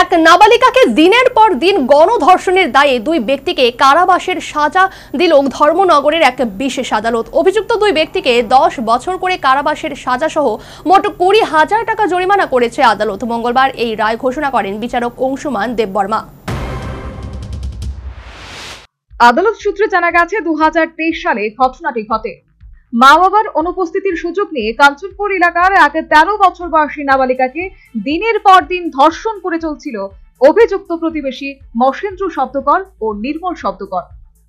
এক নাবালিকাকে দিনের পর দিন গণধর্ষণের দায়ে দুই ব্যক্তিকে কারাবাসের সাজা দিল ধর্মনগরের এক বিশেষ আদালত। অভিযুক্ত দুই ব্যক্তিকে 10 বছর করে কারাবাসের সাজা সহ মোট 20,000 টাকা জরিমানা করেছে আদালত। মঙ্গলবার এই রায় ঘোষণা করেন বিচারক অংশুমান দেববর্মা। আদালত সূত্রে জানা গেছে 2023 সালে ঘটনাটি ঘটে। মা বাবার অনুপস্থিতির সুযোগ নিয়ে কাঞ্চনপুর এলাকার এক 13 বছর বয়সী নাবালিকাকে দিনের পর দিন ধর্ষণ করে চলছিল অভিযুক্ত প্রতিবেশী মহেন্দ্র শব্দকর ও নির্মল শব্দকর।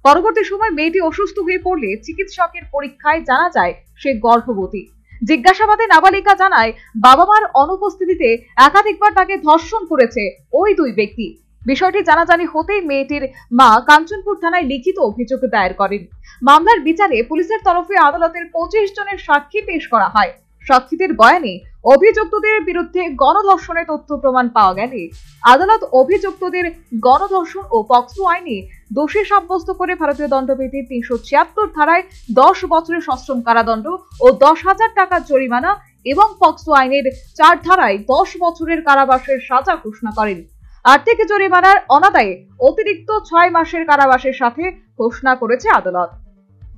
পরবর্তী সময় মেয়েটি অসুস্থ হয়ে পড়লে চিকিৎসকের পরীক্ষায় জানা যায় সে গর্ভবতী। জিজ্ঞাসাবাদে নাবালিকা জানায় বাবা মার অনুপস্থিতিতে একাধিকবার তাকে ধর্ষণ করেছে ওই দুই ব্যক্তি। বিষয়টি জানাজানি হতেই মেয়েটির মা কাঞ্চনপুর থানায় লিখিত অভিযোগ দায়ের করেন। মামলার বিচারে পুলিশের তরফে আদালতের 25 জনের সাক্ষী পেশ করা হয়। সাক্ষীদের বয়ানে অভিযুক্তদের বিরুদ্ধে গণধর্ষণের তথ্য প্রমাণ পাওয়া গেলে আদালত অভিযুক্তদের গণধর্ষণ ও পক্সো আইনে দোষী সাব্যস্ত করে ভারতীয় দণ্ডবিধির 376 ধারায় 10 বছরের সশ্রম কারাদণ্ড ও 10,000 টাকা জরিমানা এবং পক্সো আইনের 4 ধারায় 10 বছরের কারাবাসের সাজা ঘোষণা করেন। আর্থিক জরিমানার অনাদায়ে অতিরিক্ত 6 মাসের কারাবাসের সাথে ঘোষণা করেছে আদালত।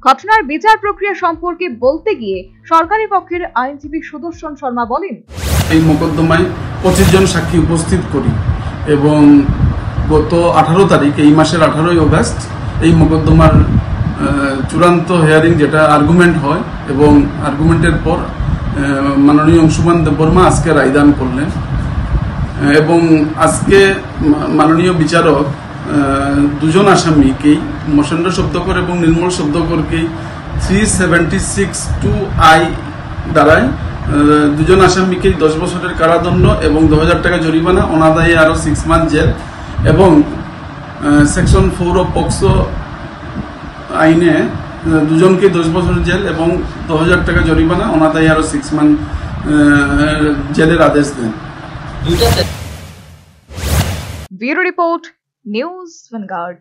ঘটনার বিচার প্রক্রিয়া সম্পর্কে বলতে গিয়ে সরকারি পক্ষের আইনজীবী সুদর্শন শর্মা বলেন, এই মোকদ্দমায় 25 জন সাক্ষী উপস্থিত করি এবং গত 18 তারিখ এই মাসের 18ই অগাস্ট এই মোকদ্দমার চূড়ান্ত হিয়ারিং যেটা আর্গুমেন্ট হয় এবং আর্গুমেন্টের পর মাননীয় অংশুমান দেববর্মা আজকে রায়দান করলেন এবং আজকে মাননীয় বিচারক দুজন আসামিকেই মহেন্দ্র শব্দকর এবং নির্মল শব্দকরকেই 376(2)I দ্বারায় দুজন আসামিকেই 10 বছরের কারাদণ্ড এবং 2,000 টাকা জরিমানা, অনাদায়ে আরো 6 মান্থ জেল এবং সেকশন 4 অফ পক্সো আইনে দুজনকে 10 বছর জেল এবং 2,000 টাকা জরিমানা, অনাদায়ে আরো 6 মান্থ জেলের আদেশ দেন। Bureau report, news vanguard.